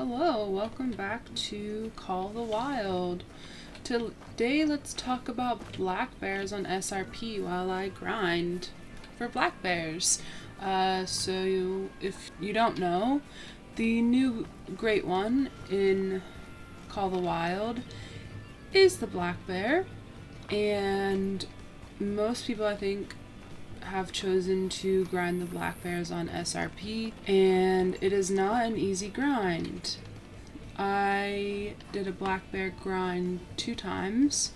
Hello, welcome back to Call the Wild. Today let's talk about black bears on SRP while I grind for black bears. If you don't know, the new great one in Call the Wild is the black bear, and most people I think have chosen to grind the black bears on SRP, and it is not an easy grind. I did a black bear grind 2 times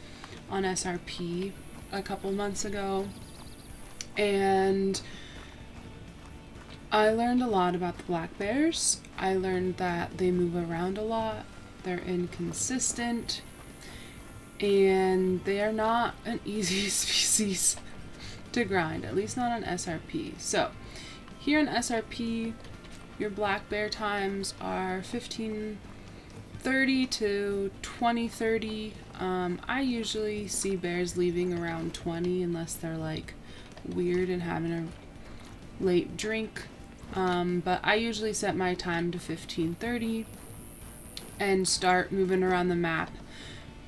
on SRP a couple months ago, and I learned a lot about the black bears. I learned that they move around a lot, they're inconsistent, and they are not an easy species to grind, at least not on SRP. So here in SRP, your black bear times are 1530 to 2030. I usually see bears leaving around 20 unless they're like weird and having a late drink. But I usually set my time to 1530 and start moving around the map,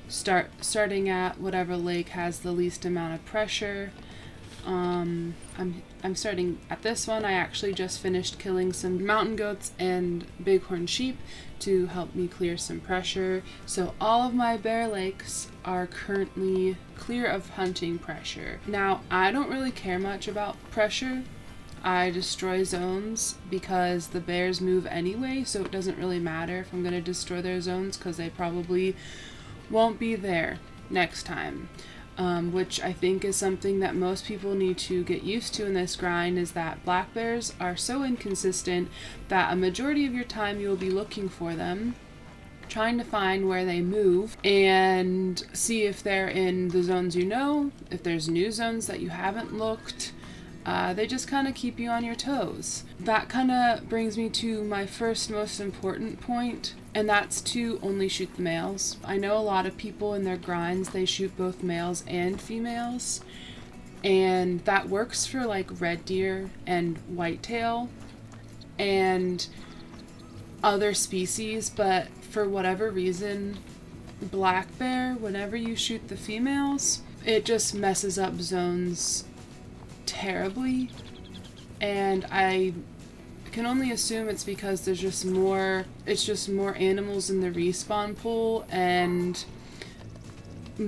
starting at whatever lake has the least amount of pressure. I'm starting at this one. I actually just finished killing some mountain goats and bighorn sheep to help me clear some pressure. So all of my bear lakes are currently clear of hunting pressure. Now, I don't really care much about pressure. I destroy zones because the bears move anyway, so it doesn't really matter if I'm going to destroy their zones because they probably won't be there next time. Which I think is something that most people need to get used to in this grind, is that black bears are so inconsistent that a majority of your time you will be looking for them, trying to find where they move and see if they're in the zones you know, if there's new zones that you haven't looked. They just kind of keep you on your toes. That kind of brings me to my first most important point, and that's to only shoot the males. I know a lot of people in their grinds, they shoot both males and females, and that works for like red deer and whitetail and other species, but for whatever reason, black bear, whenever you shoot the females, it just messes up zones terribly, and I can only assume it's because there's just more animals in the respawn pool, and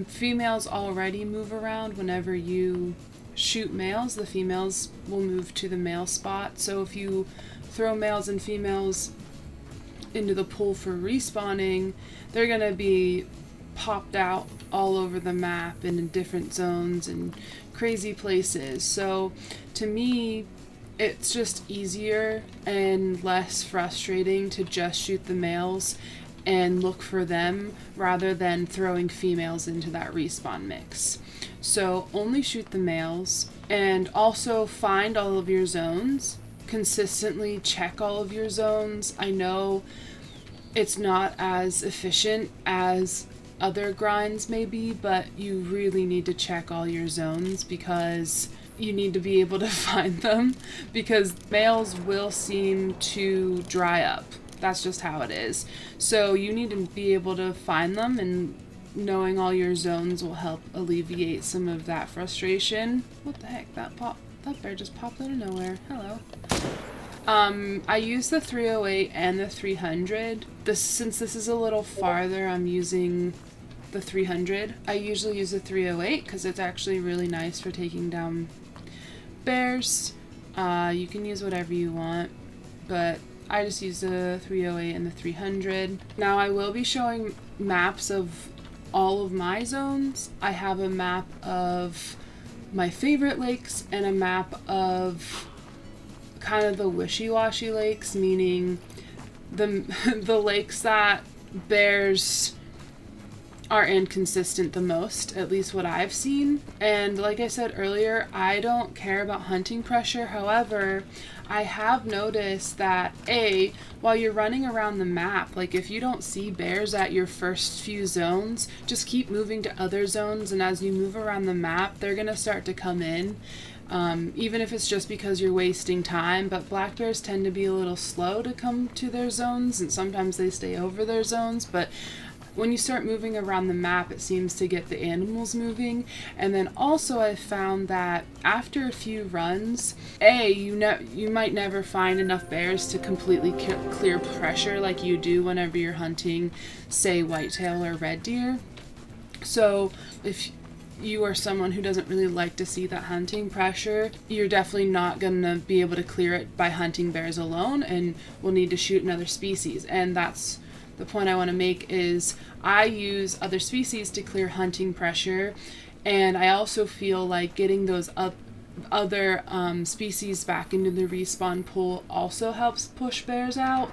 females already move around. Whenever you shoot males, the females will move to the male spot, so if you throw males and females into the pool for respawning, they're gonna be popped out all over the map and in different zones and crazy places. So to me, it's just easier and less frustrating to just shoot the males and look for them rather than throwing females into that respawn mix. So only shoot the males, and also find all of your zones. Consistently check all of your zones. I know it's not as efficient as other grinds maybe, but you really need to check all your zones because you need to be able to find them, because males will seem to dry up. That's just how it is. So you need to be able to find them, and knowing all your zones will help alleviate some of that frustration. What the heck? That bear just popped out of nowhere. Hello. I use the 308 and the 300. Since this is a little farther, I'm using the 300. I usually use the 308 because it's actually really nice for taking down bears. You can use whatever you want, but I just use the 308 and the 300. Now I will be showing maps of all of my zones. I have a map of my favorite lakes and a map of kind of the wishy-washy lakes, meaning the lakes that bears are inconsistent the most, at least what I've seen. And like I said earlier, I don't care about hunting pressure. However, I have noticed that while you're running around the map, like if you don't see bears at your first few zones, just keep moving to other zones, and as you move around the map, they're gonna start to come in. Even if it's just because you're wasting time, but black bears tend to be a little slow to come to their zones, and sometimes they stay over their zones, but when you start moving around the map, it seems to get the animals moving. And then also I found that after a few runs, you might never find enough bears to completely clear pressure like you do whenever you're hunting, say, whitetail or red deer. So if you are someone who doesn't really like to see that hunting pressure, you're definitely not going to be able to clear it by hunting bears alone, and will need to shoot another species. And that's the point I want to make, is I use other species to clear hunting pressure, and I also feel like getting those other species back into the respawn pool also helps push bears out.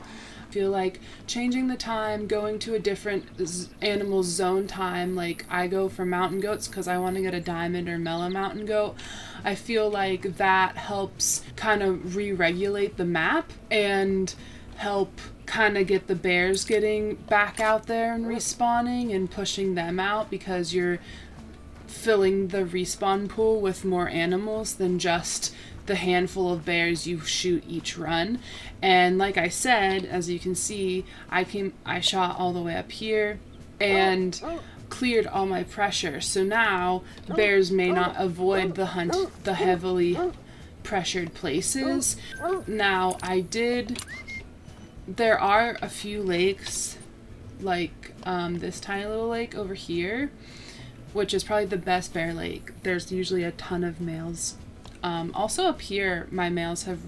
I feel like changing the time, going to a different animal's zone time, like I go for mountain goats because I want to get a diamond or mellow mountain goat. I feel like that helps kind of re-regulate the map and help kind of get the bears getting back out there and respawning and pushing them out, because you're filling the respawn pool with more animals than just the handful of bears you shoot each run. And like I said, as you can see, I shot all the way up here and cleared all my pressure. So now bears may not avoid the heavily pressured places. Now there are a few lakes, like this tiny little lake over here, which is probably the best bear lake. There's usually a ton of males. Also up here, my males have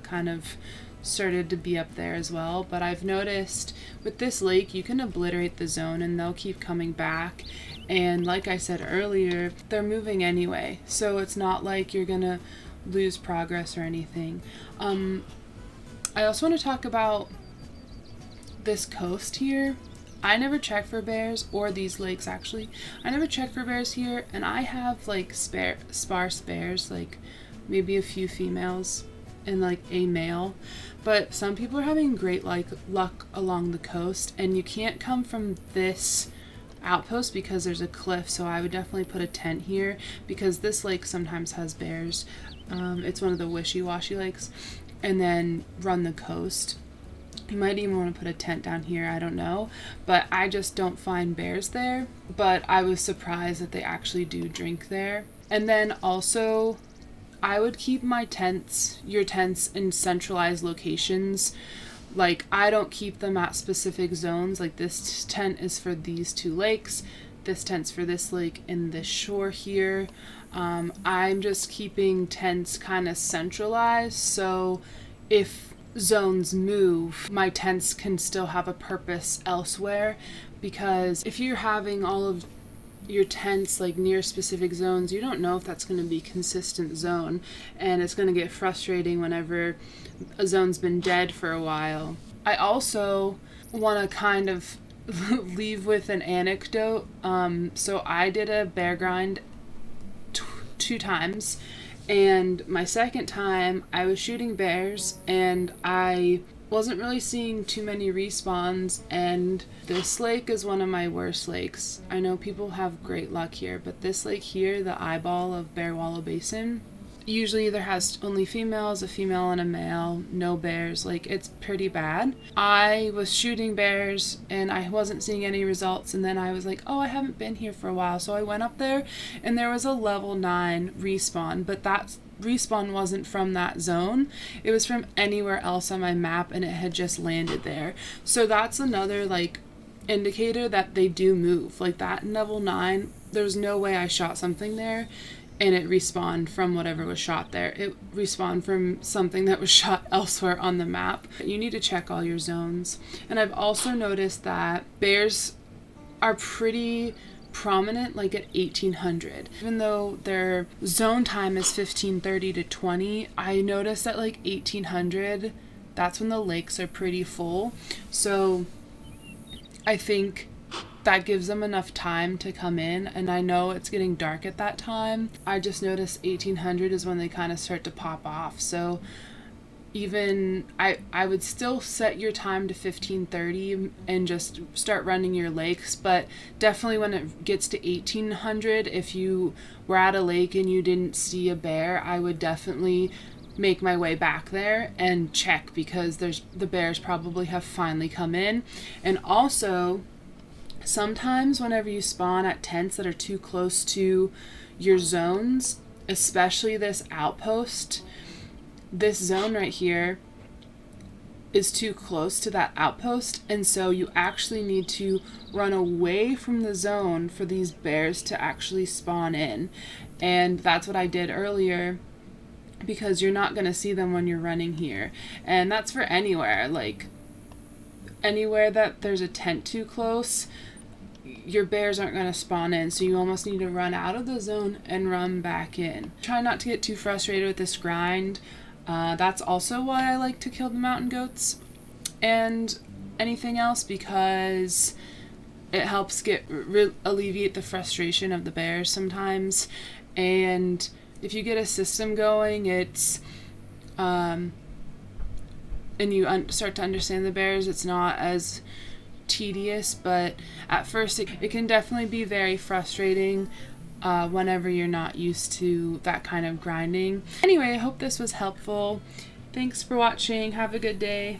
kind of started to be up there as well, but I've noticed with this lake, you can obliterate the zone and they'll keep coming back. And like I said earlier, they're moving anyway, so it's not like you're gonna lose progress or anything. I also want to talk about this coast here. I never check for bears, or these lakes actually. I never check for bears here, and I have like sparse bears, like maybe a few females and like a male. But some people are having great luck along the coast, and you can't come from this outpost because there's a cliff, so I would definitely put a tent here, because this lake sometimes has bears. It's one of the wishy-washy lakes. And then run the coast. You might even want to put a tent down here, I don't know, but I just don't find bears there. But I was surprised that they actually do drink there. And then also, I would keep your tents in centralized locations. Like, I don't keep them at specific zones. Like, this tent is for these two lakes, this tent's for this lake and this shore here. I'm just keeping tents kind of centralized, so if zones move, my tents can still have a purpose elsewhere. Because if you're having all of your tents like near specific zones, you don't know if that's going to be consistent zone, and it's going to get frustrating whenever a zone's been dead for a while. I also want to kind of leave with an anecdote. So I did a bear grind 2 times, and my second time I was shooting bears and I wasn't really seeing too many respawns, and this lake is one of my worst lakes. I know people have great luck here, but this lake here, the eyeball of Bear Wallow Basin, usually either has only females, a female and a male, no bears. Like, it's pretty bad. I was shooting bears and I wasn't seeing any results, and then I was like, oh, I haven't been here for a while, so I went up there and there was a level 9 respawn, but that respawn wasn't from that zone. It was from anywhere else on my map, and it had just landed there. So that's another like indicator that they do move. Like, that level 9, there's no way I shot something there and it respawned from whatever was shot there. It respawned from something that was shot elsewhere on the map. You need to check all your zones. And I've also noticed that bears are pretty prominent like at 1800. Even though their zone time is 15:30 to 20, I noticed that like 1800, that's when the lakes are pretty full. So I think that gives them enough time to come in. And I know it's getting dark at that time. I just noticed 1800 is when they kind of start to pop off. So even I would still set your time to 1530 and just start running your lakes, but definitely when it gets to 1800, if you were at a lake and you didn't see a bear, I would definitely make my way back there and check, because the bears probably have finally come in. And also, sometimes whenever you spawn at tents that are too close to your zones, especially this outpost, this zone right here is too close to that outpost, and so you actually need to run away from the zone for these bears to actually spawn in. And that's what I did earlier, because you're not going to see them when you're running here. And that's for anywhere, like anywhere that there's a tent too close, your bears aren't going to spawn in, so you almost need to run out of the zone and run back in. Try not to get too frustrated with this grind. That's also why I like to kill the mountain goats and anything else, because it helps alleviate the frustration of the bears sometimes. And if you get a system going, it's and you start to understand the bears, it's not as tedious, but at first it can definitely be very frustrating whenever you're not used to that kind of grinding. Anyway, I hope this was helpful. Thanks for watching. Have a good day.